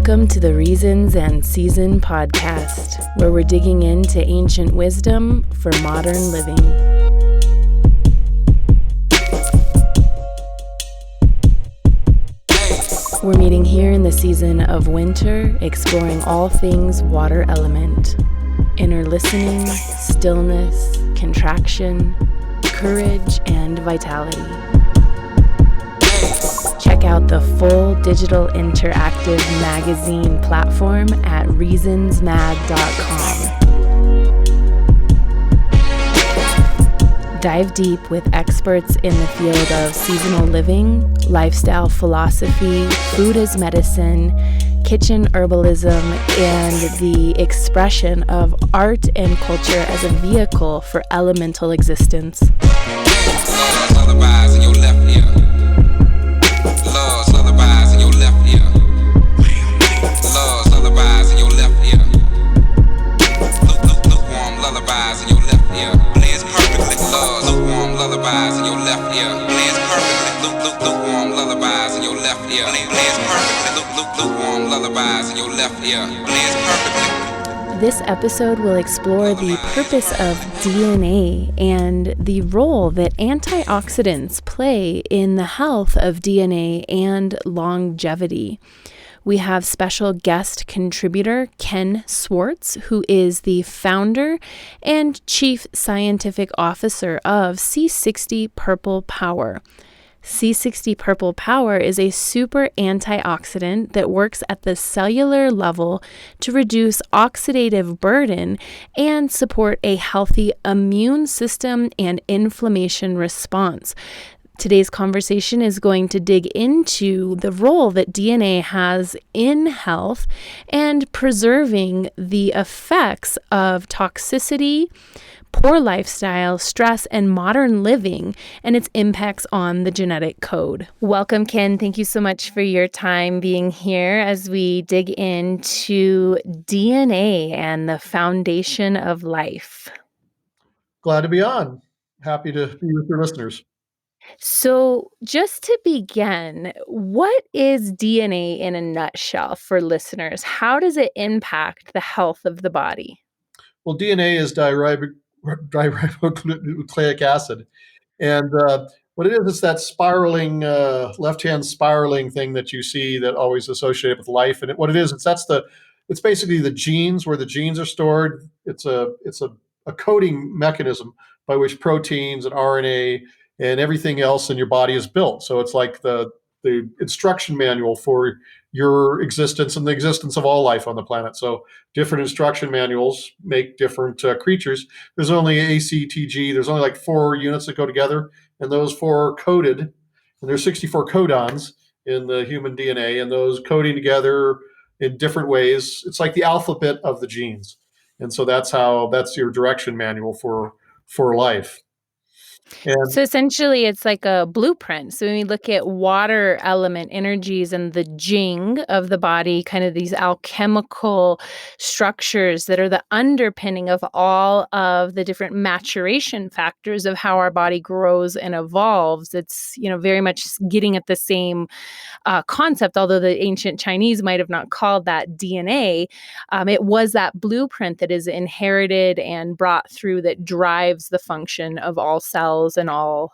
Welcome to the Reasons and Season podcast, where we're digging into ancient wisdom for modern living. We're meeting here in the season of winter, exploring all things water element. Inner listening, stillness, contraction, courage, and vitality. Check out the full digital interactive magazine platform at reasonsmag.com. Dive deep with experts in the field of seasonal living, lifestyle philosophy, food as medicine, kitchen herbalism, and the expression of art and culture as a vehicle for elemental existence. Lullabies in your left ear. Love's lullabies in your left ear. Love's lullabies in your left ear. Lukewarm lullabies in your left ear. Plays perfectly. Love's lukewarm lullabies in your left ear. Plays perfectly. Lukewarm lullabies in your left ear. Plays perfectly. Lukewarm lullabies in your left ear. Plays perfectly. This episode will explore the purpose of DNA and the role that antioxidants play in the health of DNA and longevity. We have special guest contributor Ken Swartz, who is the founder and chief scientific officer of C60 Purple Power. C60 Purple Power is a super antioxidant that works at the cellular level to reduce oxidative burden and support a healthy immune system and inflammation response. Today's conversation is going to dig into the role that DNA has in health and preserving the effects of toxicity, poor lifestyle, stress, and modern living, and its impacts on the genetic code. Welcome, Ken. Thank you so much for your time being here as we dig into DNA and the foundation of life. Glad to be on. Happy to be with your listeners. So just to begin, what is DNA in a nutshell for listeners? How does it impact the health of the body? Well, DNA is ribonucleic acid. And what it is that spiraling, left-hand spiraling thing that you see that always associated with life. And what it is, it's basically the genes, where the genes are stored. It's a coding mechanism by which proteins and RNA and everything else in your body is built. So it's like the instruction manual for your existence and the existence of all life on the planet. So different instruction manuals make different creatures. There's only ACTG. There's only like 4 units that go together, and those 4 are coded. And there's 64 codons in the human DNA, and those coding together in different ways. It's like the alphabet of the genes. And so that's your direction manual for life. So essentially, it's like a blueprint. So when we look at water element energies and the jing of the body, kind of these alchemical structures that are the underpinning of all of the different maturation factors of how our body grows and evolves. It's, very much getting at the same concept, although the ancient Chinese might have not called that DNA. It was that blueprint that is inherited and brought through that drives the function of all cells and all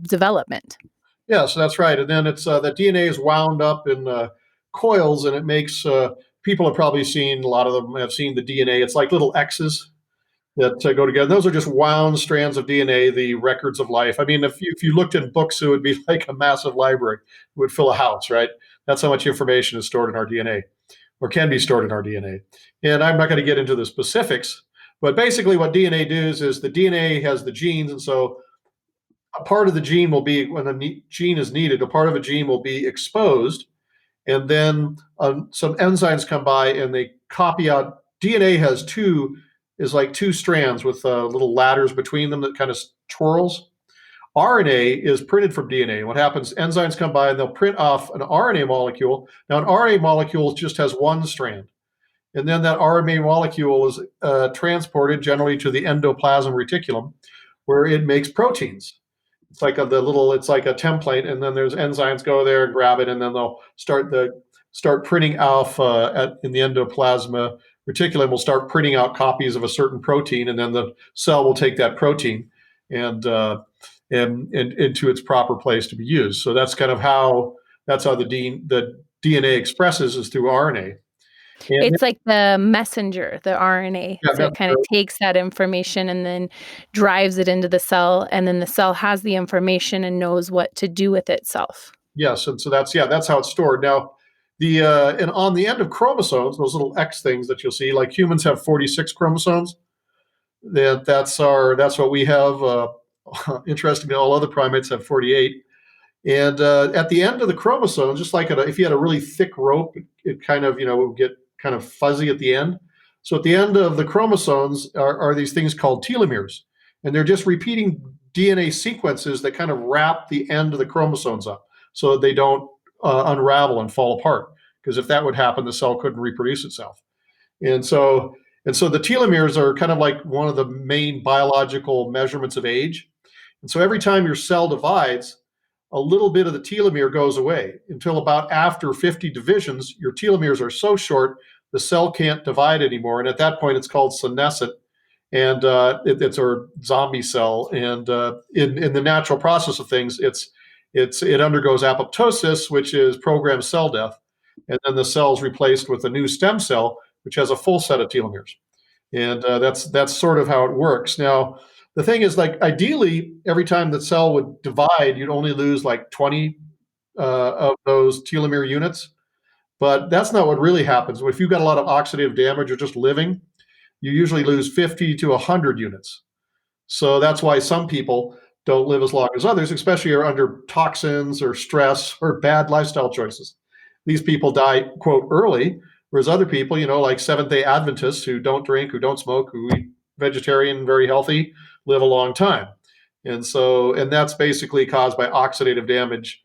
development. Yeah, so that's right. And then it's that DNA is wound up in coils, and it makes people have probably seen, a lot of them have seen the DNA. It's like little X's that go together. Those are just wound strands of DNA, the records of life. I mean, if you looked in books, it would be like a massive library. It would fill a house, right? That's how much information is stored in our DNA, or can be stored in our DNA. And I'm not going to get into the specifics, but basically what DNA does is the DNA has the genes, and so a part of the gene will be, when the gene is needed, a part of a gene will be exposed, and then some enzymes come by and they copy out. DNA is like 2 strands with little ladders between them that kind of twirls. RNA is printed from DNA. What happens, enzymes come by and they'll print off an RNA molecule. Now, an RNA molecule just has 1 strand. And then that RNA molecule is transported generally to the endoplasm reticulum, where it makes proteins. It's like a template, and then there's enzymes go there and grab it, and then they'll start start printing off in the endoplasma reticulum will start printing out copies of a certain protein, and then the cell will take that protein and into its proper place to be used. So that's kind of how the DNA expresses is through RNA. And It's like the messenger, the RNA. yeah, So it kind of takes that information and then drives it into the cell, and then the cell has the information and knows what to do with itself. yes, and so that's how it's stored. Now, and on the end of chromosomes, those little X things that you'll see, like humans have 46 chromosomes. That's what we have. Interestingly, all other primates have 48. And at the end of the chromosome, just like if you had a really thick rope, it kind of would get kind of fuzzy at the end. So at the end of the chromosomes are these things called telomeres, and they're just repeating DNA sequences that kind of wrap the end of the chromosomes up so that they don't unravel and fall apart. Because if that would happen, the cell couldn't reproduce itself. And so the telomeres are kind of like one of the main biological measurements of age. And so every time your cell divides, a little bit of the telomere goes away until about after 50 divisions, your telomeres are so short, the cell can't divide anymore. And at that point, it's called senescent, and it's a zombie cell. And in the natural process of things, it undergoes apoptosis, which is programmed cell death. And then the cell is replaced with a new stem cell, which has a full set of telomeres. And that's sort of how it works. Now, the thing is, like, ideally, every time the cell would divide, you'd only lose like 20 of those telomere units. But that's not what really happens. If you've got a lot of oxidative damage or just living, you usually lose 50 to 100 units. So that's why some people don't live as long as others, especially are under toxins or stress or bad lifestyle choices. These people die, quote, early, whereas other people, like Seventh-day Adventists who don't drink, who don't smoke, who eat vegetarian, very healthy, live a long time. And that's basically caused by oxidative damage,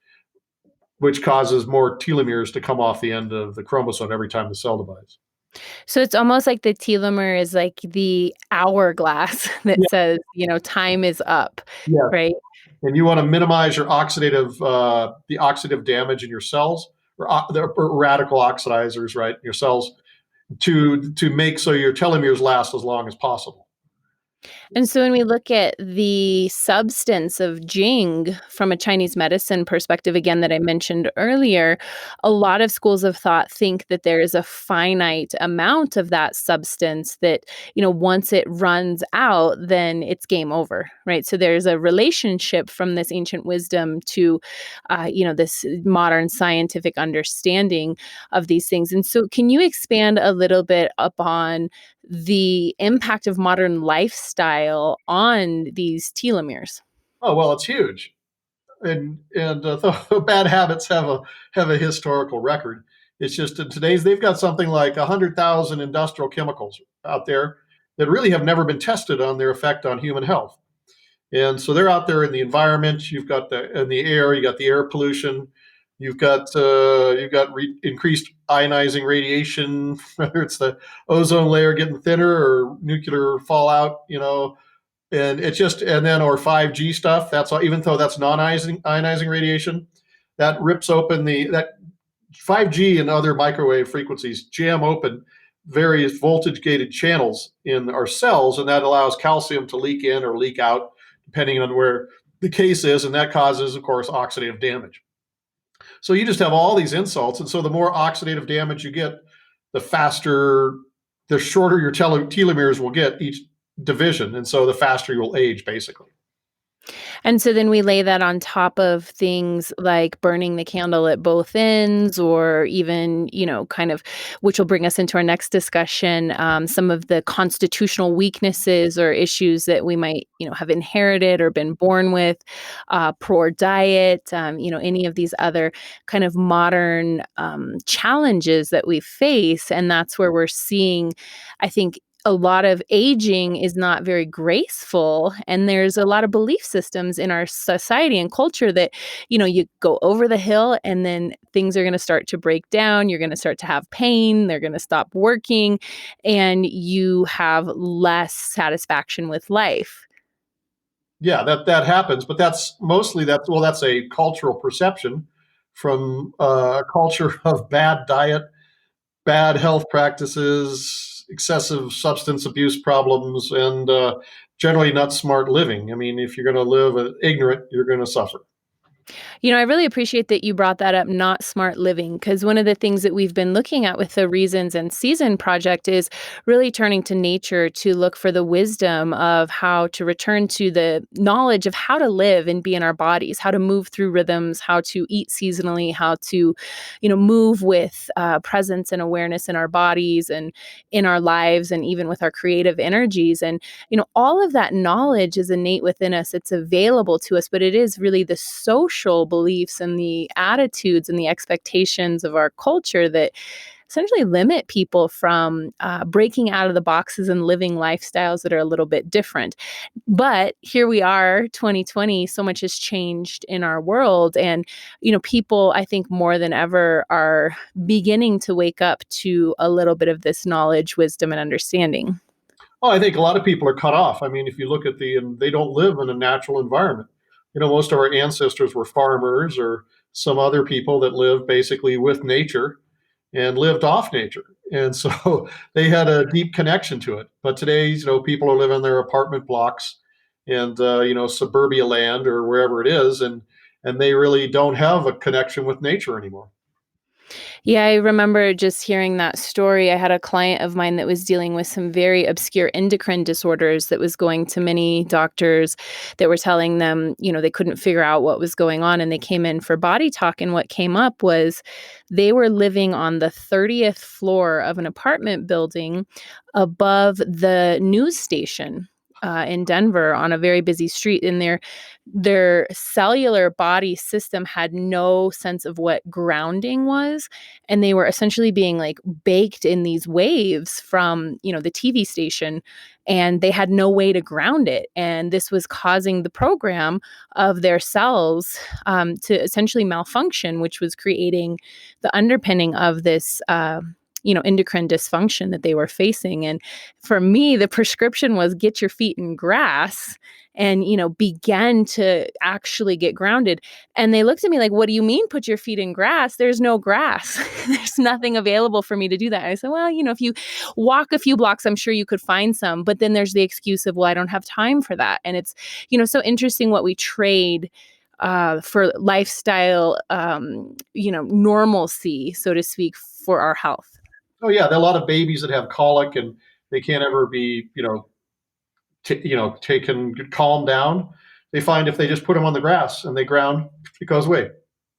which causes more telomeres to come off the end of the chromosome every time the cell divides. So it's almost like the telomere is like the hourglass that Yeah. says, time is up, Yeah. right? And you want to minimize the oxidative damage in your cells, or radical oxidizers, right? Your cells to make so your telomeres last as long as possible. And so when we look at the substance of Jing from a Chinese medicine perspective, again, that I mentioned earlier, a lot of schools of thought think that there is a finite amount of that substance that, once it runs out, then it's game over, right? So there's a relationship from this ancient wisdom to, this modern scientific understanding of these things. And so can you expand a little bit upon the impact of modern lifestyle on these telomeres? Oh, well, it's huge. And the bad habits have a historical record. It's just in today's they've got something like 100,000 industrial chemicals out there that really have never been tested on their effect on human health. And so they're out there in the environment. You've got in the air. You got the air pollution. You've got increased ionizing radiation, whether it's the ozone layer getting thinner or nuclear fallout. And it's just, and then, or 5G stuff. That's all, even though that's non-ionizing radiation, that rips open that 5G and other microwave frequencies jam open various voltage gated channels in our cells, and that allows calcium to leak in or leak out, depending on where the case is, and that causes, of course, oxidative damage. So you just have all these insults, and so the more oxidative damage you get, the shorter your telomeres will get each division, and so the faster you'll age, basically. And so then we lay that on top of things like burning the candle at both ends, or even, kind of, which will bring us into our next discussion, some of the constitutional weaknesses or issues that we might, have inherited or been born with, poor diet, any of these other kind of modern challenges that we face. And that's where we're seeing, I think, a lot of aging is not very graceful, and there's a lot of belief systems in our society and culture that, you go over the hill and then things are going to start to break down. You're going to start to have pain. They're going to stop working, and you have less satisfaction with life. Yeah, that happens, but that's a cultural perception from a culture of bad diet, bad health practices, excessive substance abuse problems, and generally not smart living. I mean, if you're going to live ignorant, you're going to suffer. I really appreciate that you brought that up, not smart living, because one of the things that we've been looking at with the Reasons and Season project is really turning to nature to look for the wisdom of how to return to the knowledge of how to live and be in our bodies, how to move through rhythms, how to eat seasonally, how to, move with presence and awareness in our bodies and in our lives and even with our creative energies. And, all of that knowledge is innate within us. It's available to us, but it is really the social beliefs and the attitudes and the expectations of our culture that essentially limit people from breaking out of the boxes and living lifestyles that are a little bit different. But here we are, 2020, so much has changed in our world. And, people, I think more than ever, are beginning to wake up to a little bit of this knowledge, wisdom, and understanding. Well, I think a lot of people are cut off. I mean, if you look at they don't live in a natural environment. Most of our ancestors were farmers or some other people that lived basically with nature and lived off nature. And so they had a deep connection to it. But today, people are living in their apartment blocks and, suburbia land or wherever it is. And they really don't have a connection with nature anymore. Yeah, I remember just hearing that story. I had a client of mine that was dealing with some very obscure endocrine disorders that was going to many doctors that were telling them, they couldn't figure out what was going on. And they came in for body talk. And what came up was they were living on the 30th floor of an apartment building above the news station in Denver on a very busy street. And their cellular body system had no sense of what grounding was. And they were essentially being like baked in these waves from, the TV station, and they had no way to ground it. And this was causing the program of their cells to essentially malfunction, which was creating the underpinning of this endocrine dysfunction that they were facing. And for me, the prescription was get your feet in grass and, begin to actually get grounded. And they looked at me like, what do you mean put your feet in grass? There's no grass. There's nothing available for me to do that. And I said, well, if you walk a few blocks, I'm sure you could find some. But then there's the excuse of, well, I don't have time for that. And it's, so interesting what we trade for lifestyle, normalcy, so to speak, for our health. Oh yeah, there are a lot of babies that have colic and they can't ever be, taken calmed down. They find if they just put them on the grass and they ground, it goes away.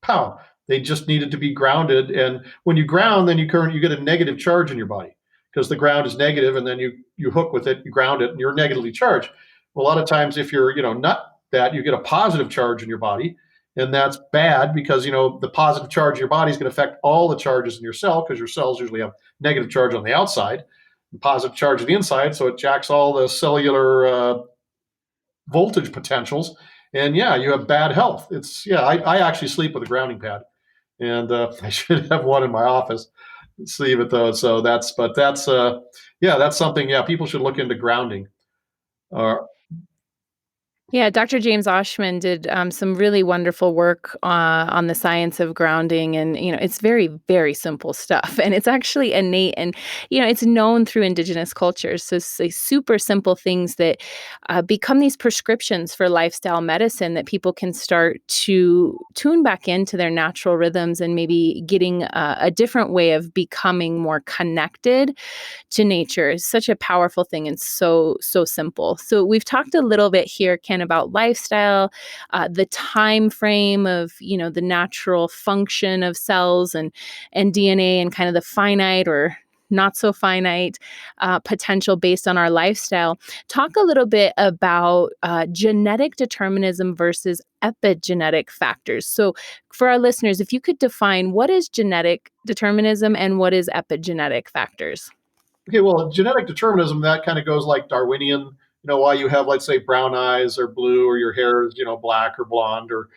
Pow! They just needed to be grounded. And when you ground, then you get a negative charge in your body because the ground is negative, and then you hook with it, you ground it, and you're negatively charged. Well, a lot of times, if you're not that, you get a positive charge in your body. And that's bad because, the positive charge in your body is going to affect all the charges in your cell because your cells usually have negative charge on the outside and positive charge on the inside. So it jacks all the cellular voltage potentials. And yeah, you have bad health. I actually sleep with a grounding pad, and I should have one in my office. Sleeve it though. So that's something. Yeah, people should look into grounding. Yeah, Dr. James Oshman did some really wonderful work on the science of grounding. And, it's very, very simple stuff. And it's actually innate. And, it's known through indigenous cultures. So it's like super simple things that become these prescriptions for lifestyle medicine that people can start to tune back into their natural rhythms and maybe getting a different way of becoming more connected to nature. It's such a powerful thing and so simple. So we've talked a little bit here, Ken, about lifestyle, the time frame of, the natural function of cells and DNA, and kind of the finite or not so finite potential based on our lifestyle. Talk a little bit about genetic determinism versus epigenetic factors. So for our listeners, if you could define what is genetic determinism and what is epigenetic factors. Okay, well, genetic determinism, that kind of goes like Darwinian, why you have, let's say, brown eyes or blue, or your hair is, black or blonde, or,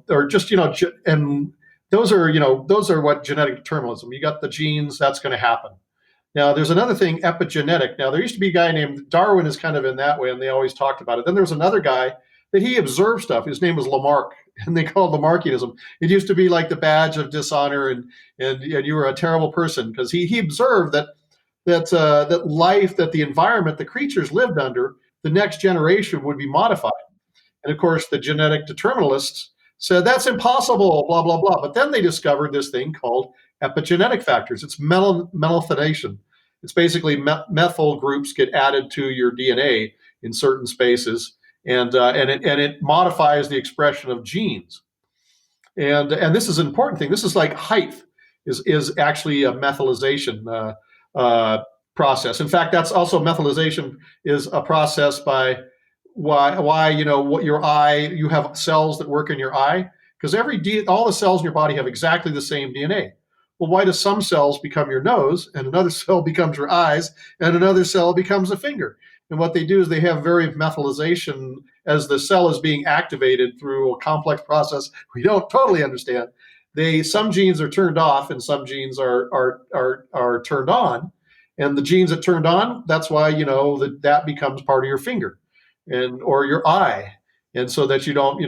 or just, and those are what genetic determinism. You got the genes, that's going to happen. Now, there's another thing, epigenetic. Now, there used to be a guy named Darwin is kind of in that way, and they always talked about it. Then there was another guy that he observed stuff. His name was Lamarck, and they call it Lamarckianism. It used to be like the badge of dishonor, and you were a terrible person, because he observed that life, that the environment the creatures lived under, the next generation would be modified. And of course, the genetic determinists said that's impossible, blah, blah, blah. But then they discovered this thing called epigenetic factors. It's methylation. It's basically methyl groups get added to your DNA in certain spaces, and it modifies the expression of genes. And this is an important thing. This is like height is actually a methylization process. In fact, that's also methylization is a process by why what your eye, you have cells that work in your eye, because all the cells in your body have exactly the same DNA. Well, why do some cells become your nose, and another cell becomes your eyes, and another cell becomes a finger? And what they do is they have very methylization as the cell is being activated through a complex process we don't totally understand. Some genes are turned off and some genes are turned on. And the genes that turned on, that's why that becomes part of your finger or your eye. And so that you don't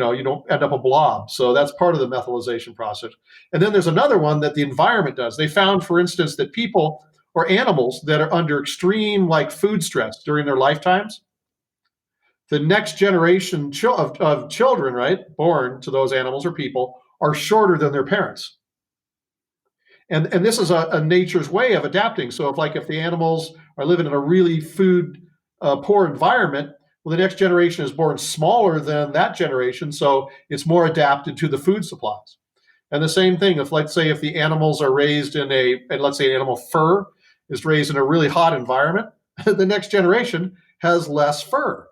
end up a blob. So that's part of the methylization process. And then there's another one that the environment does. They found, for instance, that people or animals that are under extreme food stress during their lifetimes, the next generation of children, right, born to those animals or people, are shorter than their parents. And this is a nature's way of adapting. So if the animals are living in a really food poor environment, well, the next generation is born smaller than that generation, so it's more adapted to the food supplies. And the same thing, if the animals are raised in let's say an animal fur is raised in a really hot environment, the next generation has less fur.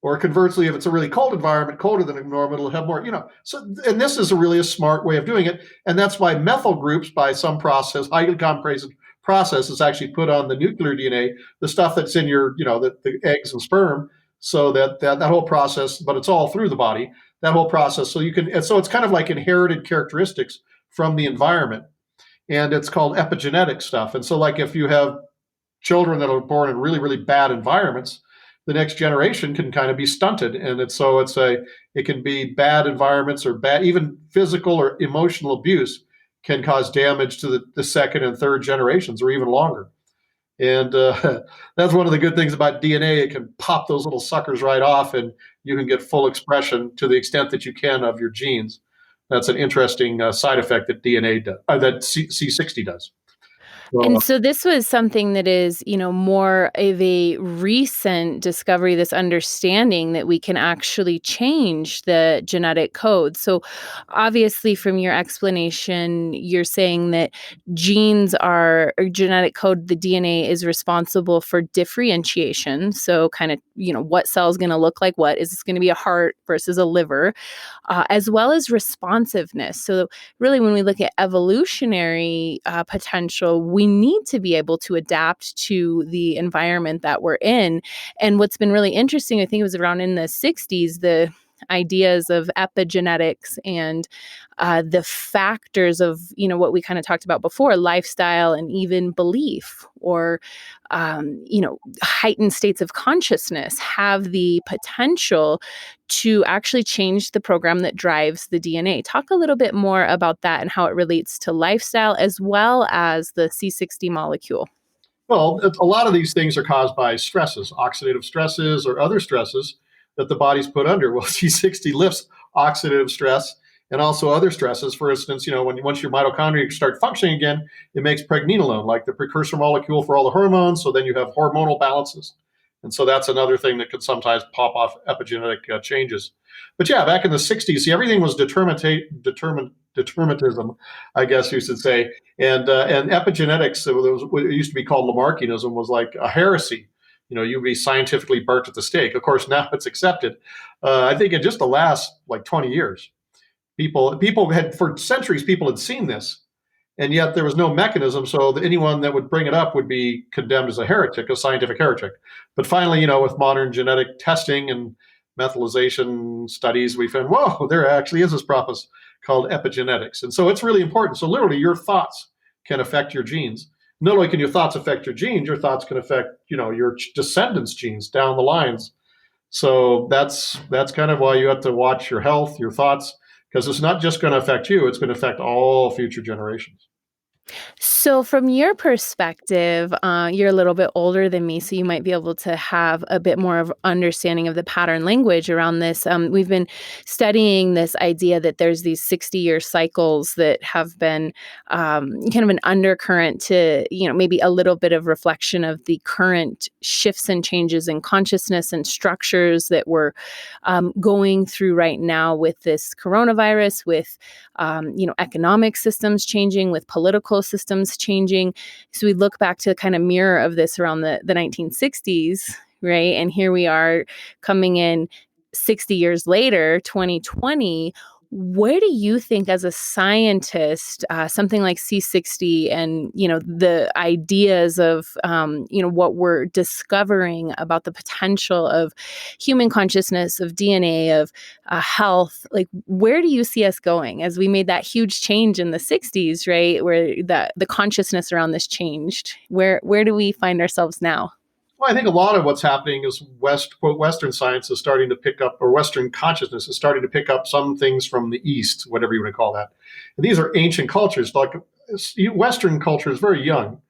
Or conversely, if it's a really cold environment, colder than normal, it'll have more, So, and this is really a smart way of doing it. And that's why methyl groups, by some process, highly comprehensive process, is actually put on the nuclear DNA, the stuff that's in your, the eggs and sperm, so that whole process, but it's all through the body, that whole process. So it's kind of like inherited characteristics from the environment. And it's called epigenetic stuff. And so if you have children that are born in really, really bad environments, the next generation can kind of be stunted. And it can be bad environments or bad, even physical or emotional abuse can cause damage to the second and third generations or even longer. And that's one of the good things about DNA. It can pop those little suckers right off and you can get full expression to the extent that you can of your genes. That's an interesting side effect that DNA does, that C60 does. And so this was something that is, more of a recent discovery, this understanding that we can actually change the genetic code. So obviously from your explanation, you're saying that genetic code, the DNA is responsible for differentiation. So kind of, what cell is going to look like what? Is this going to be a heart versus a liver? As well as responsiveness. So really, when we look at evolutionary potential, we need to be able to adapt to the environment that we're in. And what's been really interesting, I think it was around in the 60s, the ideas of epigenetics and the factors of, what we kind of talked about before, lifestyle and even belief or, heightened states of consciousness have the potential to actually change the program that drives the DNA. Talk a little bit more about that and how it relates to lifestyle as well as the C60 molecule. Well, a lot of these things are caused by stresses, oxidative stresses or other stresses that the body's put under. Well, C60 lifts oxidative stress and also other stresses. For instance, once your mitochondria start functioning again, it makes pregnenolone, like the precursor molecule for all the hormones. So then you have hormonal balances. And so that's another thing that could sometimes pop off epigenetic changes. But yeah, back in the 60s, everything was determinism, I guess you should say. And epigenetics, what used to be called Lamarckianism, was like a heresy. You'd be scientifically burnt at the stake. Of course, now it's accepted. I think in just the last 20 years, for centuries, people had seen this, and yet there was no mechanism. So that anyone that would bring it up would be condemned as a heretic, a scientific heretic. But finally, with modern genetic testing and methylization studies, we found, whoa, there actually is this process called epigenetics. And so it's really important. So literally your thoughts can affect your genes. Not only can your thoughts affect your genes, your thoughts can affect, your descendants' genes down the lines. So that's kind of why you have to watch your health, your thoughts, because it's not just going to affect you; it's going to affect all future generations. So, from your perspective, you're a little bit older than me, so you might be able to have a bit more of understanding of the pattern language around this. We've been studying this idea that there's these 60-year cycles that have been kind of an undercurrent to, maybe a little bit of reflection of the current shifts and changes in consciousness and structures that we're going through right now with this coronavirus, with economic systems changing, with political systems changing. So we look back to kind of mirror of this around the 1960s, right? And here we are coming in 60 years later, 2020. Where do you think, as a scientist, something like C60 and the ideas of what we're discovering about the potential of human consciousness, of DNA, of health, like where do you see us going as we made that huge change in the 60s, right? Where the consciousness around this changed. Where do we find ourselves now? Well, I think a lot of what's happening is Western science is starting to pick up, or Western consciousness is starting to pick up some things from the East, whatever you want to call that. And these are ancient cultures. Like Western culture is very young,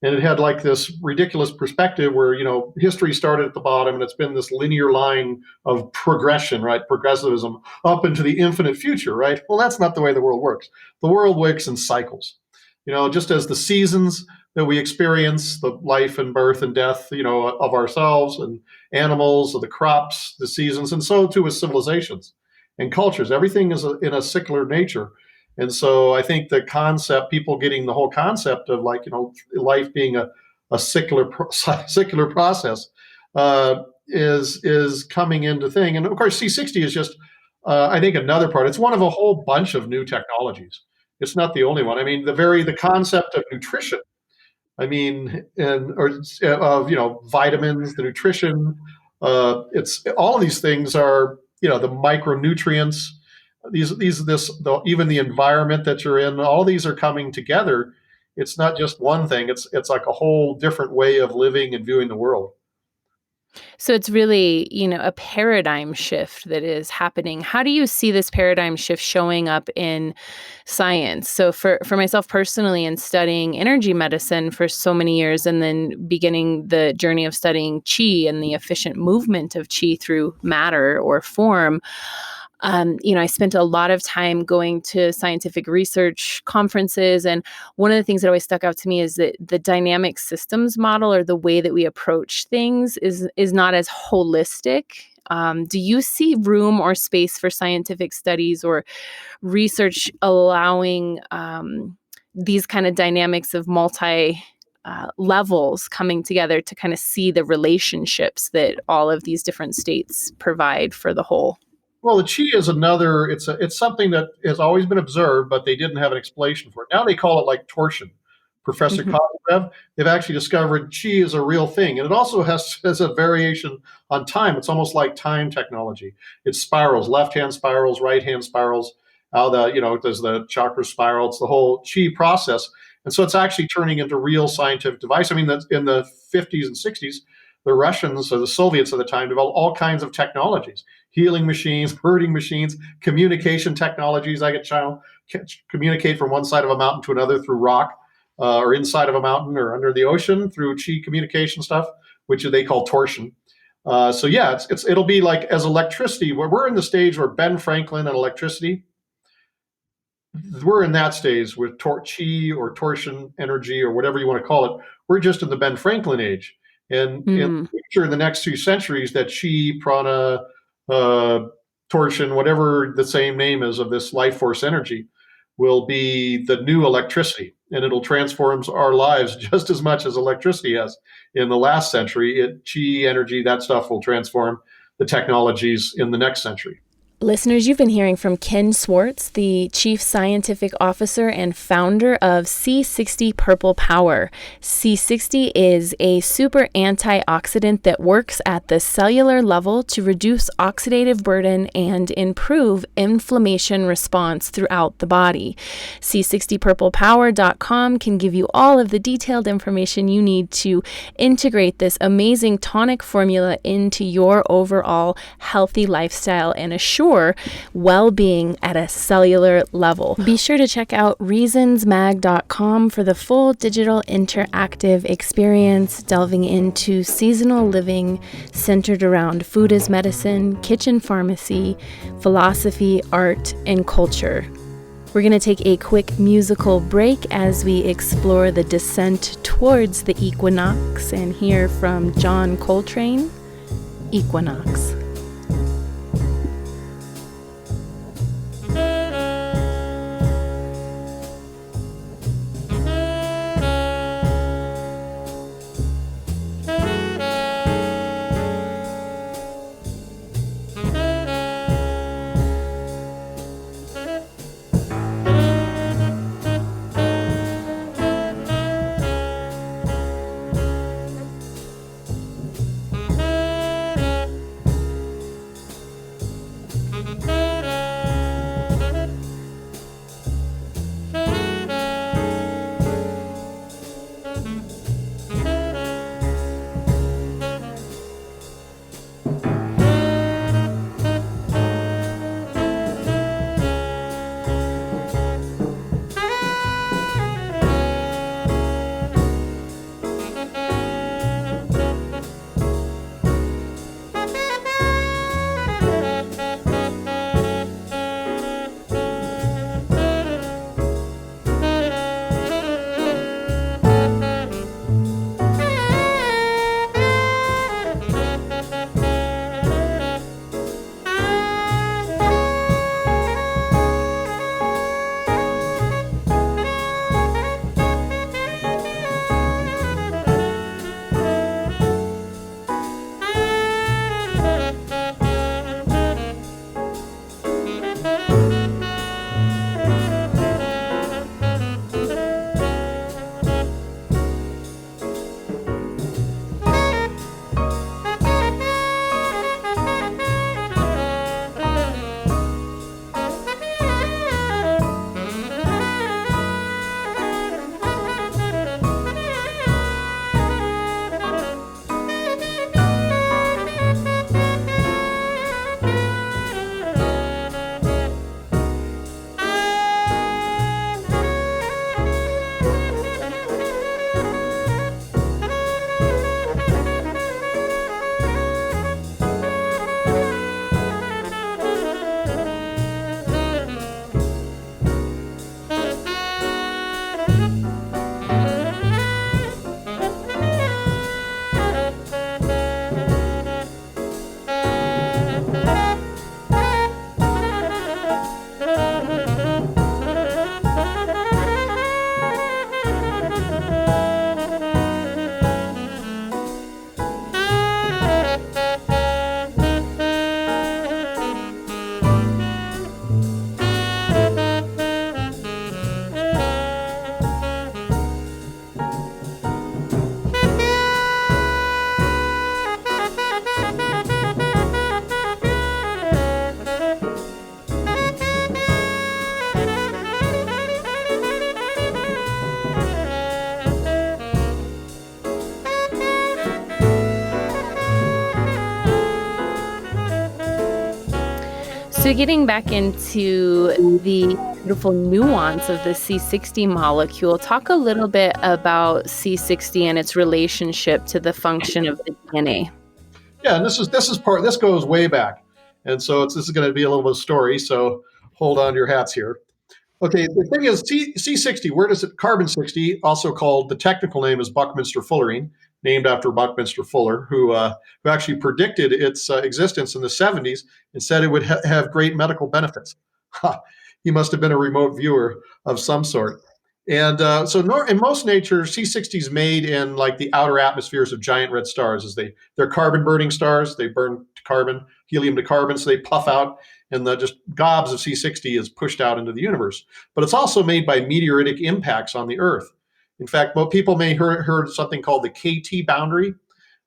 and it had like this ridiculous perspective where history started at the bottom, and it's been this linear line of progression, right? Progressivism up into the infinite future, right? Well, that's not the way the world works. The world works in cycles. Just as the seasons that we experience, the life and birth and death, of ourselves and animals, of the crops, the seasons, and so too with civilizations and cultures. Everything is in a cyclic nature. And so I think the concept, people getting the whole concept of life being a cyclic process is coming into thing. And of course, C60 is just, I think, another part. It's one of a whole bunch of new technologies. It's not the only one. I mean, the concept of nutrition. I mean, of vitamins, the nutrition. It's all of these things are the micronutrients. Even the environment that you're in. All these are coming together. It's not just one thing. It's like a whole different way of living and viewing the world. So it's really, a paradigm shift that is happening. How do you see this paradigm shift showing up in science? So for myself personally, in studying energy medicine for so many years, and then beginning the journey of studying qi and the efficient movement of qi through matter or form, I spent a lot of time going to scientific research conferences. And one of the things that always stuck out to me is that the dynamic systems model, or the way that we approach things, is not as holistic. Do you see room or space for scientific studies or research allowing these kind of dynamics of multi levels coming together to kind of see the relationships that all of these different states provide for the whole? Well, the chi is another. It's something that has always been observed, but they didn't have an explanation for it. Now they call it like torsion. Professor Mhm. Kozlev, they've actually discovered chi is a real thing, and it also has a variation on time. It's almost like time technology. It's spirals, left-hand spirals, right-hand spirals. How there's the chakra spiral. It's the whole chi process, and so it's actually turning into real scientific device. I mean, in the 50s and 60s, the Russians or the Soviets at the time developed all kinds of technologies: healing machines, herding machines, communication technologies. I can communicate from one side of a mountain to another through rock, or inside of a mountain or under the ocean through chi communication stuff, which they call torsion. So yeah, it'll be like as electricity. Where we're in the stage where Ben Franklin and electricity, we're in that stage with chi or torsion energy or whatever you want to call it. We're just in the Ben Franklin age. And in Mm. the future, in the next 2 centuries, that chi, prana, torsion, whatever the same name is of this life force energy, will be the new electricity, and it'll transform our lives just as much as electricity has in the last century. Chi energy, that stuff will transform the technologies in the next century. Listeners, you've been hearing from Ken Swartz, the Chief Scientific Officer and founder of C60 Purple Power. C60 is a super antioxidant that works at the cellular level to reduce oxidative burden and improve inflammation response throughout the body. C60purplepower.com can give you all of the detailed information you need to integrate this amazing tonic formula into your overall healthy lifestyle and assure well-being at a cellular level. Be sure to check out reasonsmag.com for the full digital interactive experience delving into seasonal living centered around food as medicine, kitchen pharmacy, philosophy, art, and culture. We're going to take a quick musical break as we explore the descent towards the equinox and hear from John Coltrane, Equinox. So getting back into the beautiful nuance of the C60 molecule, talk a little bit about C60 and its relationship to the function of the DNA. Yeah, and this goes way back, and so this is going to be a little bit of story. So hold on to your hats here. Okay, the thing is, C60, where does it, carbon 60, also called, the technical name is Buckminster fullerene, named after Buckminster Fuller, who actually predicted its existence in the 70s and said it would have great medical benefits. He must have been a remote viewer of some sort. And in most nature, C60 is made in like the outer atmospheres of giant red stars. They're carbon burning stars. They burn to carbon, helium to carbon, so they puff out. and the just gobs of C60 is pushed out into the universe. But it's also made by meteoritic impacts on the Earth. In fact, people may heard something called the KT boundary.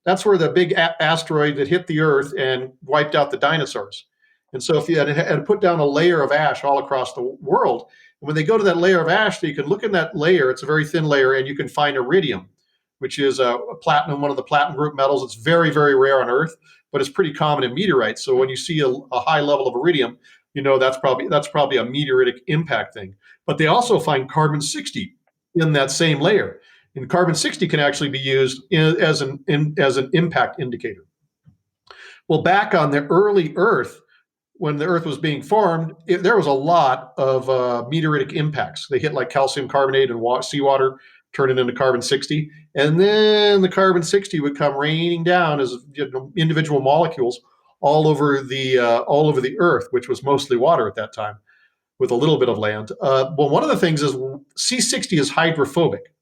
That's where the big asteroid that hit the Earth and wiped out the dinosaurs. And so if you had put down a layer of ash all across the world, when they go to that layer of ash, you can look in that layer. It's a very thin layer, and you can find iridium, which is a platinum, one of the platinum group metals. It's very, very rare on Earth, but it's pretty common in meteorites. So when you see a high level of iridium, that's probably a meteoritic impact thing. But they also find carbon-60 in that same layer. And carbon-60 can actually be used as an impact indicator. Well, back on the early Earth, when the Earth was being formed, there was a lot of meteoritic impacts. They hit like calcium carbonate and seawater, turn it into carbon-60, and then the carbon-60 would come raining down as individual molecules all over the Earth, which was mostly water at that time, with a little bit of land. Well, one of the things is C60 is hydrophobic.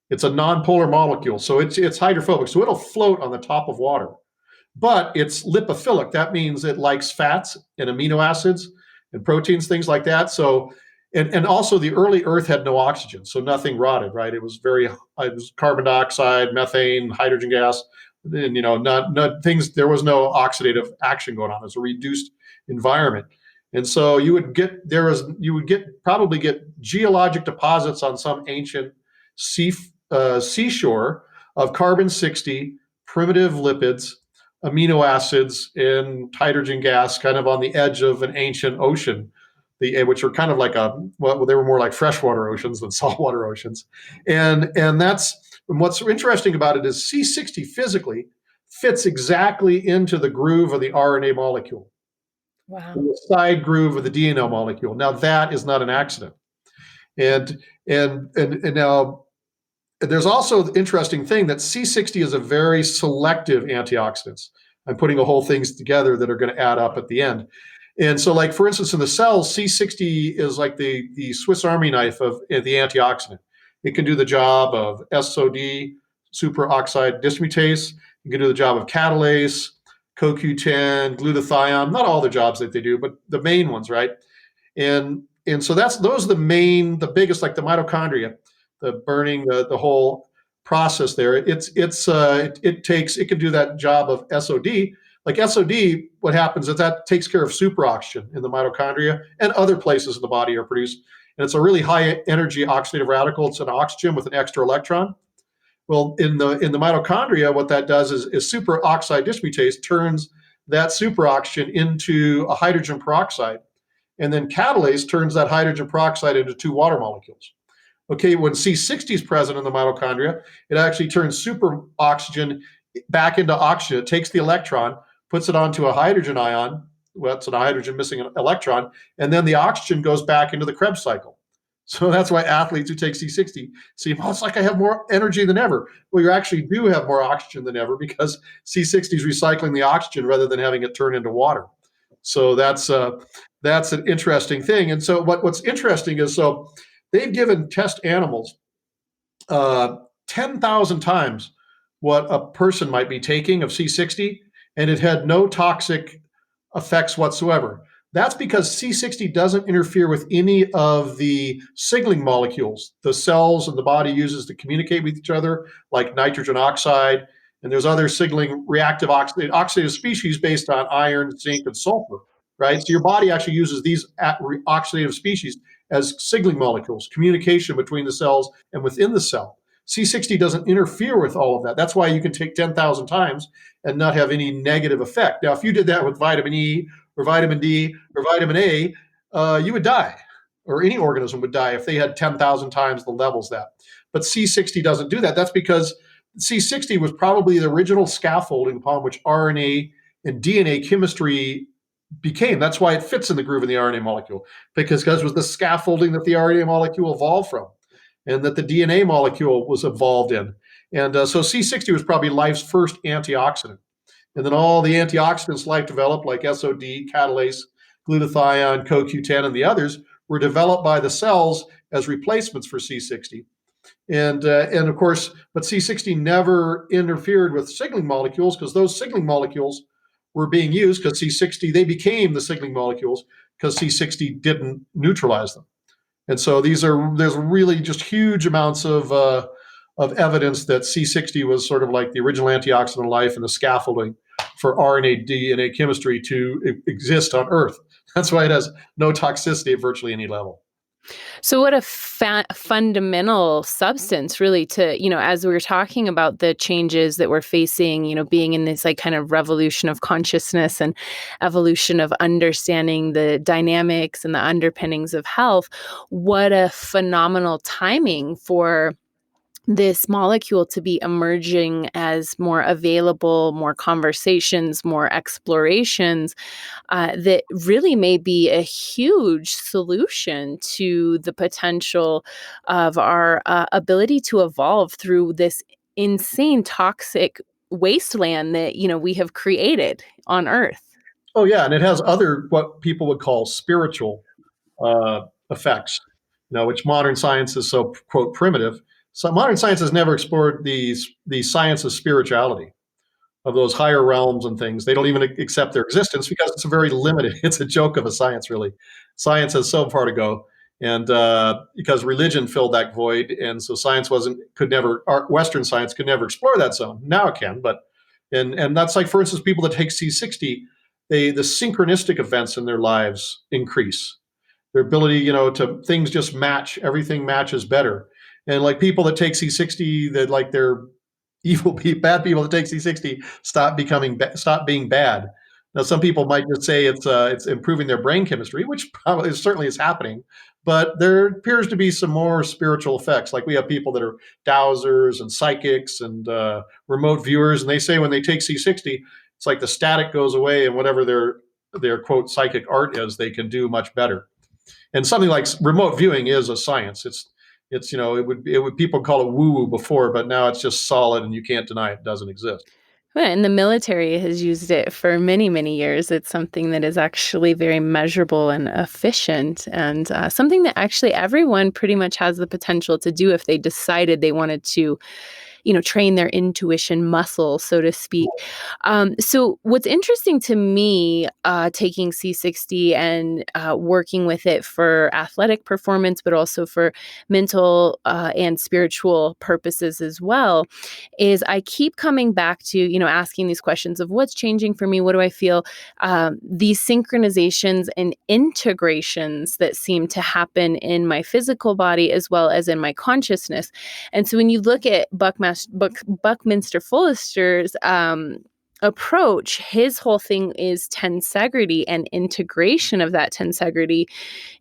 It's a nonpolar molecule, so it's hydrophobic, so it'll float on the top of water. But it's lipophilic. That means it likes fats and amino acids and proteins, things like that. So, and also the early Earth had no oxygen, so nothing rotted, right? It was carbon dioxide, methane, hydrogen gas, and not things. There was no oxidative action going on. It was a reduced environment, and so you would probably get geologic deposits on some ancient seashore of carbon-60, primitive lipids, amino acids, and hydrogen gas, kind of on the edge of an ancient ocean, which are kind of like they were more like freshwater oceans than saltwater oceans. And what's interesting about it is C60 physically fits exactly into the groove of the RNA molecule. Wow. The side groove of the DNA molecule. Now that is not an accident. And now there's also the interesting thing that C60 is a very selective antioxidant. I'm putting a whole things together that are going to add up at the end. And so, like, for instance, in the cells, C60 is like the Swiss Army knife of the antioxidant. It can do the job of SOD, superoxide dismutase. It can do the job of catalase, CoQ10, glutathione. Not all the jobs that they do, but the main ones, right? And so those are the biggest, like the mitochondria, the burning, the whole process there. It can do that job of SOD. Like SOD, what happens is that takes care of superoxygen in the mitochondria, and other places in the body are produced. And it's a really high energy oxidative radical. It's an oxygen with an extra electron. Well, in the mitochondria, what that does is superoxide dismutase turns that superoxygen into a hydrogen peroxide, and then catalase turns that hydrogen peroxide into two water molecules. Okay, when C60 is present in the mitochondria, it actually turns superoxygen back into oxygen. It takes the electron, puts it onto a hydrogen ion. Well, it's a hydrogen missing an electron, and then the oxygen goes back into the Krebs cycle. So that's why athletes who take C60 see, well, it's like I have more energy than ever. Well, you actually do have more oxygen than ever because C60 is recycling the oxygen rather than having it turn into water. So that's an interesting thing. And so what's interesting is, so they've given test animals 10,000 times what a person might be taking of C60, and it had no toxic effects whatsoever. That's because C60 doesn't interfere with any of the signaling molecules the cells and the body uses to communicate with each other, like nitrogen oxide, and there's other signaling reactive oxidative species based on iron, zinc, and sulfur, right? So your body actually uses these oxidative species as signaling molecules, communication between the cells and within the cell. C60 doesn't interfere with all of that. That's why you can take 10,000 times and not have any negative effect. Now, if you did that with vitamin E or vitamin D or vitamin A, you would die, or any organism would die if they had 10,000 times the levels that. But C60 doesn't do that. That's because C60 was probably the original scaffolding upon which RNA and DNA chemistry became. That's why it fits in the groove of the RNA molecule, because it was the scaffolding that the RNA molecule evolved from, and that the DNA molecule was evolved in. And so C60 was probably life's first antioxidant. And then all the antioxidants life developed, like SOD, catalase, glutathione, CoQ10, and the others, were developed by the cells as replacements for C60. And of course, but C60 never interfered with signaling molecules, because those signaling molecules were being used because C60, they became the signaling molecules because C60 didn't neutralize them. And so there's really just huge amounts of evidence that C60 was sort of like the original antioxidant of life and the scaffolding for RNA, DNA chemistry to exist on Earth. That's why it has no toxicity at virtually any level. So what a fundamental substance really to, as we were talking about the changes that we're facing, being in this like kind of revolution of consciousness and evolution of understanding the dynamics and the underpinnings of health, what a phenomenal timing for this molecule to be emerging as more available, more conversations, more explorations, that really may be a huge solution to the potential of our ability to evolve through this insane toxic wasteland that, we have created on Earth. Oh yeah, and it has other what people would call spiritual effects, which modern science is so quote primitive. So modern science has never explored the science of spirituality, of those higher realms and things. They don't even accept their existence because it's a very limited. It's a joke of a science, really. Science has so far to go, and because religion filled that void, and so science Western science could never explore that zone. Now it can, but and that's like, for instance, people that take C60, the synchronistic events in their lives increase. Their ability, to things just match. Everything matches better. And like people that take C60, that like they're bad people that take C60 stop being bad. Now, some people might just say it's improving their brain chemistry, which probably certainly is happening. But there appears to be some more spiritual effects. Like we have people that are dowsers and psychics and remote viewers, and they say when they take C60, it's like the static goes away, and whatever their quote psychic art is, they can do much better. And something like remote viewing is a science. It's it would people call it woo woo before, but now it's just solid, and you can't deny it doesn't exist. And the military has used it for many, many years. It's something that is actually very measurable and efficient, and something that actually everyone pretty much has the potential to do if they decided they wanted to, train their intuition muscle, so to speak. So what's interesting to me, taking C60 and working with it for athletic performance, but also for mental and spiritual purposes as well, is I keep coming back to, asking these questions of what's changing for me, what do I feel, these synchronizations and integrations that seem to happen in my physical body as well as in my consciousness. And so when you look at Buckminster Fuller's approach, his whole thing is tensegrity and integration of that tensegrity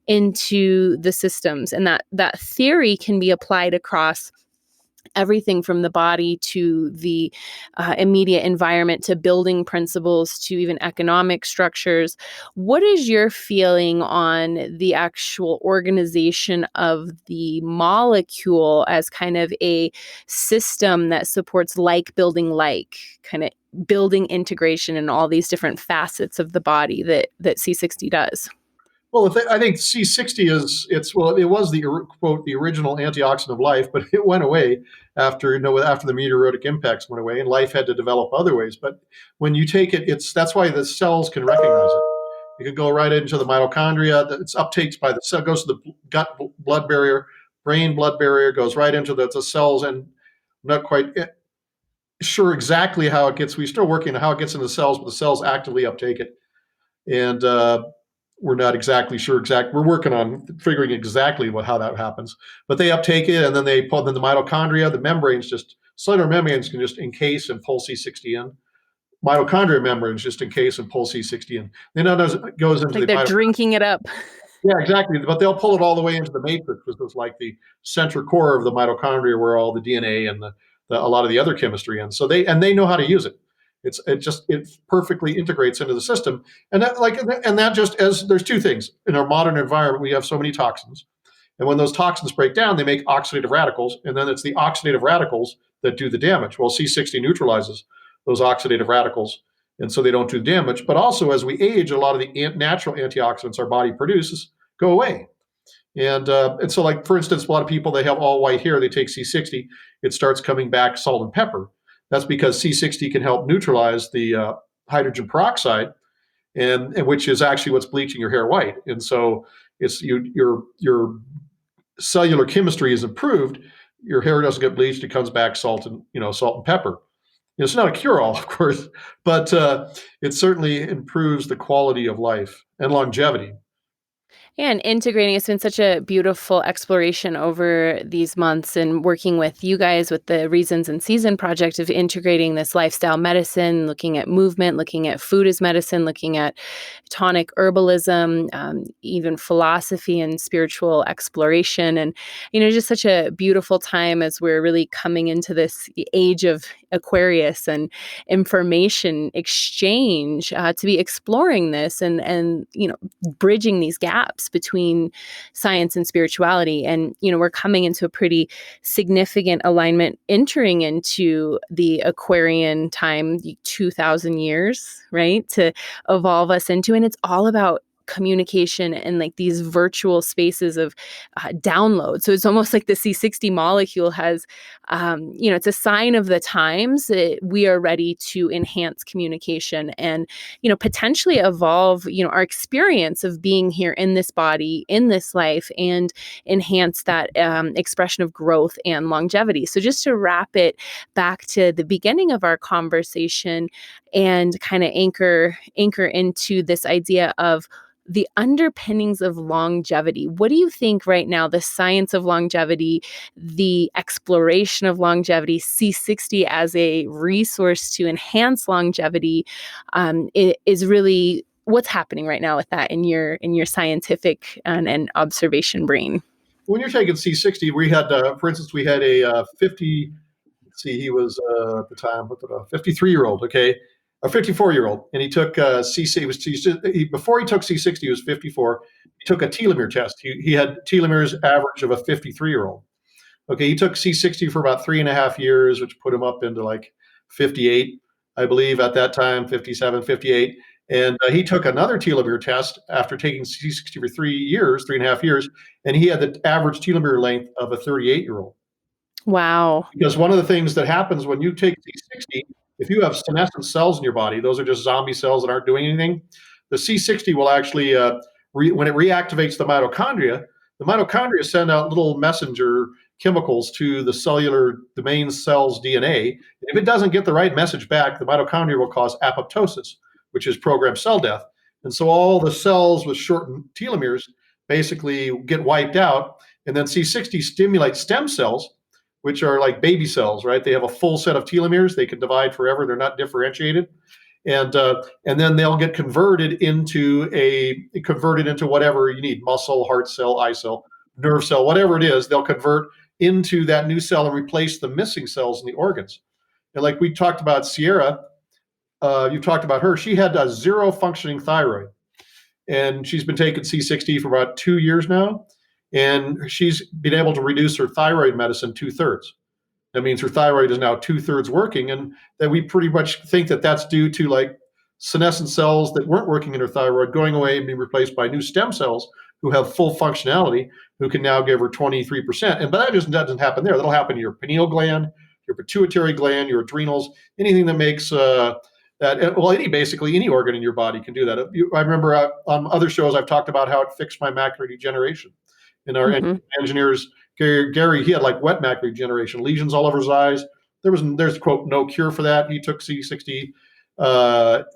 into the systems. And that theory can be applied across everything from the body to the immediate environment to building principles to even economic structures. What is your feeling on the actual organization of the molecule as kind of a system that supports like building like, kind of building integration in all these different facets of the body that C60 does? Well, I think C60 it was the quote the original antioxidant of life, but it went away after the meteoritic impacts went away, and life had to develop other ways. But when you take it, that's why the cells can recognize it. It can go right into the mitochondria. It's uptaked by the cell, goes to the gut blood barrier, brain blood barrier, goes right into the cells, and I'm not quite sure exactly how it gets. We're still working on how it gets into the cells, but the cells actively uptake it, and we're not exactly sure. We're working on figuring exactly how that happens. But they uptake it, and then they pull in the mitochondria. The membranes, cellular membranes, can just encase and pull C60 in. Mitochondria membranes just encase and pull C60 in. Then it goes into like they're drinking it up. Yeah, exactly. But they'll pull it all the way into the matrix, which is like the central core of the mitochondria, where all the DNA and a lot of the other chemistry is. So they know how to use it. It perfectly integrates into the system, and that just as there's two things in our modern environment. We have so many toxins, and when those toxins break down, they make oxidative radicals, and then it's the oxidative radicals that do the damage. Well, C60 neutralizes those oxidative radicals, and so they don't do damage. But also, as we age, a lot of the natural antioxidants our body produces go away. And so, like for instance, a lot of people, they have all white hair. They take C60, it starts coming back salt and pepper. That's because C60 can help neutralize the hydrogen peroxide, and which is actually what's bleaching your hair white. And so it's your cellular chemistry is improved. Your hair doesn't get bleached; it comes back salt and pepper. It's not a cure-all, of course, but it certainly improves the quality of life and longevity. And integrating, it's been such a beautiful exploration over these months and working with you guys with the Reasons and Season project of integrating this lifestyle medicine, looking at movement, looking at food as medicine, looking at tonic herbalism, even philosophy and spiritual exploration. And, just such a beautiful time as we're really coming into this age of Aquarius and information exchange to be exploring this and bridging these gaps between science and spirituality. And, we're coming into a pretty significant alignment, entering into the Aquarian time, 2000 years, right, to evolve us into. And it's all about communication and like these virtual spaces of download. So it's almost like the C60 molecule has, it's a sign of the times that we are ready to enhance communication and, potentially evolve, our experience of being here in this body, in this life, and enhance that expression of growth and longevity. So just to wrap it back to the beginning of our conversation and kind of anchor into this idea of the underpinnings of longevity. What do you think right now, the science of longevity, the exploration of longevity, C60 as a resource to enhance longevity, is really what's happening right now with that in your scientific and observation brain? When you're taking C60, we had, for instance, we had a 50. Let's see, he was at the time, 53-year-old, okay, a 54-year-old, and he took C60. Before he took C60, he was 54. He took a telomere test. He had telomeres average of a 53-year-old. Okay, he took C60 for about 3.5 years, which put him up into like 58, I believe, at that time, 57, 58. And he took another telomere test after taking C60 for 3.5 years, and he had the average telomere length of a 38-year-old. Wow. Because one of the things that happens when you take C60, if you have senescent cells in your body, those are just zombie cells that aren't doing anything. The C60 will actually, when it reactivates the mitochondria send out little messenger chemicals to the cellular domain cell's DNA. And if it doesn't get the right message back, the mitochondria will cause apoptosis, which is programmed cell death. And so all the cells with shortened telomeres basically get wiped out. And then C60 stimulates stem cells, which are like baby cells, right? They have a full set of telomeres. They can divide forever. They're not differentiated. And then they'll get converted into whatever you need, muscle, heart cell, eye cell, nerve cell, whatever it is, they'll convert into that new cell and replace the missing cells in the organs. And like we talked about Sierra, you talked about her, she had a zero functioning thyroid. And she's been taking C60 for about 2 years now. And she's been able to reduce her thyroid medicine 2/3. That means her thyroid is now 2/3 working, and that we pretty much think that that's due to like senescent cells that weren't working in her thyroid going away and being replaced by new stem cells who have full functionality, who can now give her 23%. But that just doesn't happen there. That'll happen to your pineal gland, your pituitary gland, your adrenals, anything that makes basically any organ in your body can do that. I remember on other shows I've talked about how it fixed my macular degeneration. And our engineers, Gary, he had like wet macular degeneration, lesions all over his eyes. There's quote no cure for that. He took C60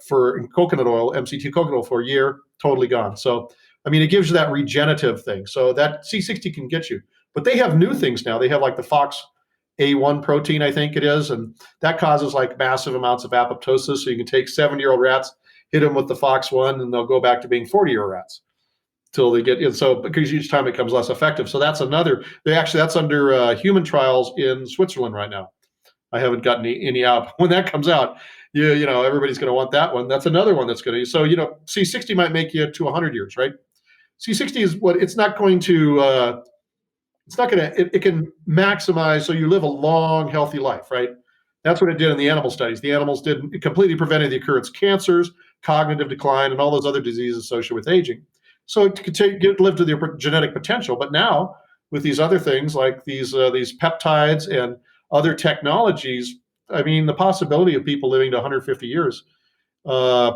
for coconut oil, MCT coconut oil for a year, totally gone. So I mean, it gives you that regenerative thing. So that C60 can get you. But they have new things now. They have like the FOXA1 protein, I think it is, and that causes like massive amounts of apoptosis. So you can take 70-year-old rats, hit them with the FOX1, and they'll go back to being 40-year-old rats till they get in. So because each time it becomes less effective. So that's that's under human trials in Switzerland right now. I haven't gotten any out. When that comes out, everybody's going to want that one. That's another one that's going to. So C60 might make you to 100 years, right? C60 is it's not going to. It can maximize so you live a long, healthy life, right? That's what it did in the animal studies. The animals it completely prevented the occurrence of cancers, cognitive decline, and all those other diseases associated with aging. So it could live to their genetic potential. But now with these other things like these peptides and other technologies, I mean, the possibility of people living to 150 years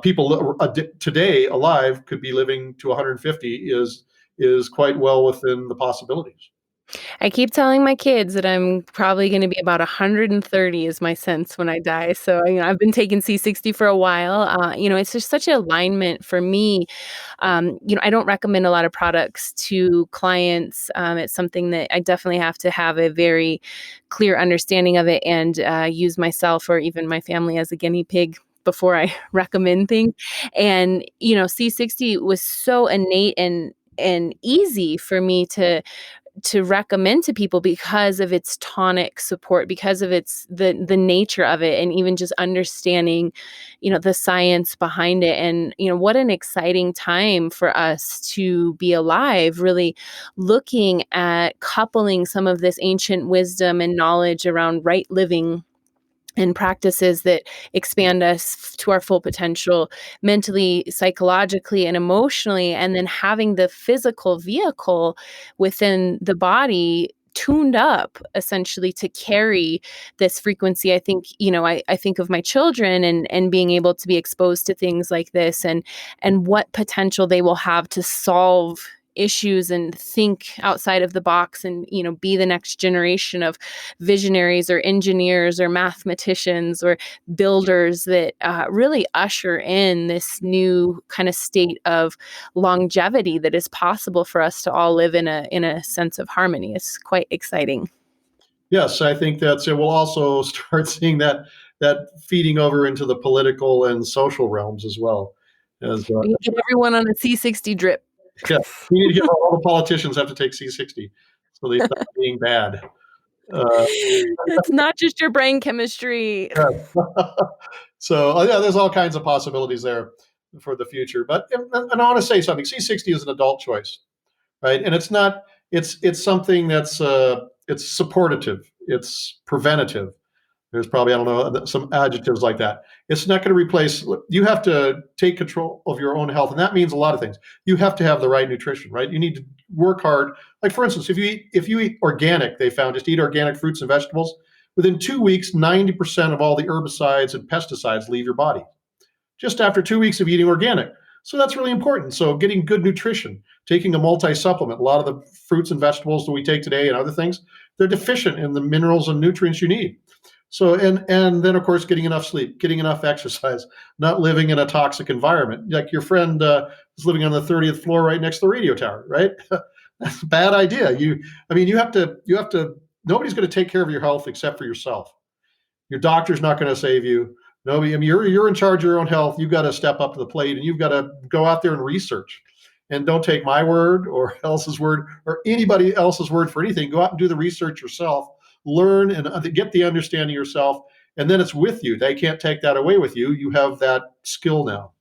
People today alive could be living to 150 is quite well within the possibilities. I keep telling my kids that I'm probably gonna be about 130 is my sense when I die, so, I've been taking C60 for a while, it's just such an alignment for me. I don't recommend a lot of products to clients, it's something that I definitely have to have a very clear understanding of it and, use myself or even my family as a guinea pig before I recommend things, and, C60 was so innate and easy for me to recommend to people because of its tonic support, because of its the nature of it, and even just understanding, the science behind it. And, what an exciting time for us to be alive, really looking at coupling some of this ancient wisdom and knowledge around right living and practices that expand us to our full potential mentally, psychologically, and emotionally, and then having the physical vehicle within the body tuned up essentially to carry this frequency. I think, I think of my children and being able to be exposed to things like this and what potential they will have to solve issues and think outside of the box and be the next generation of visionaries or engineers or mathematicians or builders that really usher in this new kind of state of longevity that is possible for us to all live in a sense of harmony. It's quite exciting. Yes, I think that's it. We'll also start seeing that feeding over into the political and social realms as well. As We can get everyone on a C60 drip. yeah, we need to get all the politicians have to take C60 so they stop being bad. Uh, It's not just your brain chemistry. yeah. So yeah, there's all kinds of possibilities there for the future. But and I want to say something. C60 is an adult choice, right? And it's not. It's something that's it's supportive. It's preventative. There's probably, I don't know, some adjectives like that. It's not going to replace, you have to take control of your own health. And that means a lot of things. You have to have the right nutrition, right? You need to work hard. Like, for instance, if you eat organic, they found just eat organic fruits and vegetables, within 2 weeks, 90% of all the herbicides and pesticides leave your body just after 2 weeks of eating organic. So that's really important. So getting good nutrition, taking a multi-supplement, a lot of the fruits and vegetables that we take today and other things, they're deficient in the minerals and nutrients you need. So and then of course getting enough sleep, getting enough exercise, not living in a toxic environment. Like your friend is living on the 30th floor right next to the radio tower, right? That's a bad idea. You have to. Nobody's going to take care of your health except for yourself. Your doctor's not going to save you. Nobody. I mean, you're in charge of your own health. You've got to step up to the plate, and you've got to go out there and research. And don't take my word or else's word or anybody else's word for anything. Go out and do the research yourself. Learn and get the understanding yourself, and then it's with you. They can't take that away with you. You have that skill now.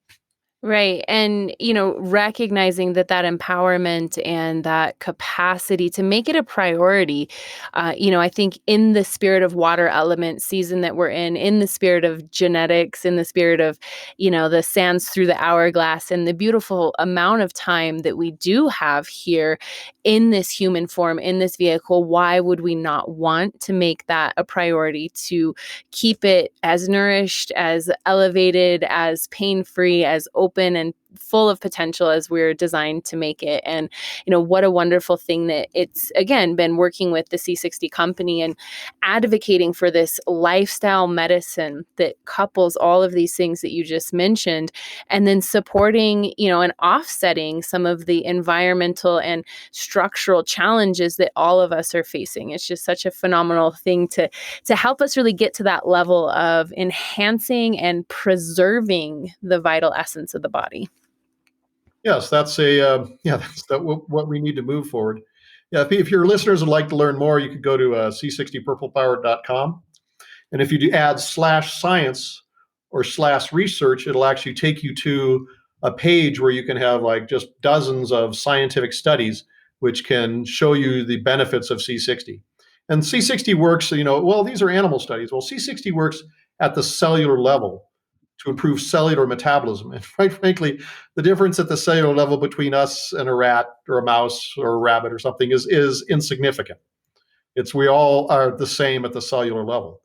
Right. And, recognizing that empowerment and that capacity to make it a priority, I think in the spirit of water element season that we're in the spirit of genetics, in the spirit of, the sands through the hourglass and the beautiful amount of time that we do have here in this human form, in this vehicle, why would we not want to make that a priority to keep it as nourished, as elevated, as pain-free, as open and full of potential as we're designed to make it? And, what a wonderful thing that it's, again, been working with the C60 company and advocating for this lifestyle medicine that couples all of these things that you just mentioned, and then supporting, and offsetting some of the environmental and structural challenges that all of us are facing. It's just such a phenomenal thing to help us really get to that level of enhancing and preserving the vital essence of the body. Yes, that's what we need to move forward. Yeah, if your listeners would like to learn more, you could go to c60purplepower.com. And if you do add /science or /research, it'll actually take you to a page where you can have like just dozens of scientific studies which can show you the benefits of C60. And C60 works, well, these are animal studies. Well, C60 works at the cellular level to improve cellular metabolism. And quite frankly, the difference at the cellular level between us and a rat or a mouse or a rabbit or something is insignificant. We all are the same at the cellular level.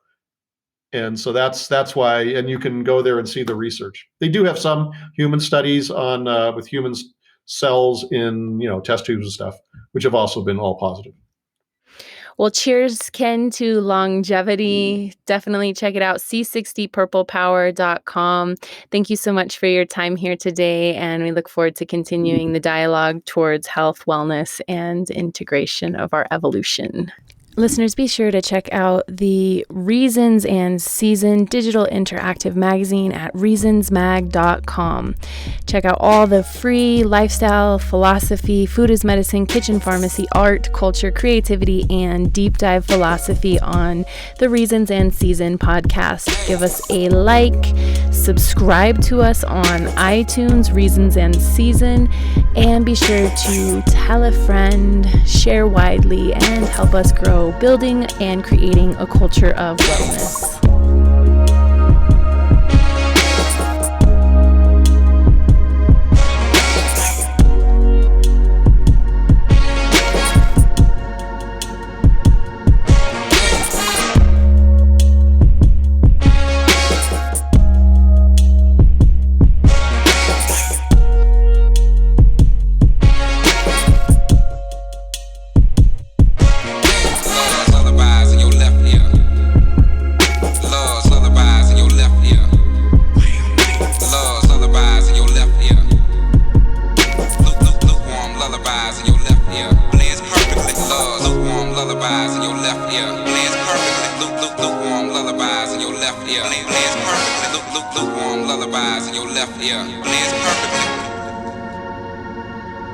And so that's why, and you can go there and see the research. They do have some human studies on with human cells in test tubes and stuff, which have also been all positive. Well, cheers, Ken, to longevity. Definitely check it out, c60purplepower.com. Thank you so much for your time here today, and we look forward to continuing the dialogue towards health, wellness, and integration of our evolution. Listeners, be sure to check out the Reasons and Season digital interactive magazine at reasonsmag.com. Check out all the free lifestyle, philosophy, food as medicine, kitchen pharmacy, art, culture, creativity, and deep dive philosophy on the Reasons and Season podcast. Give us a like, subscribe to us on iTunes, Reasons and Season, and be sure to tell a friend, share widely, and help us grow building and creating a culture of wellness.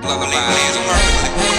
Lullabies perfectly.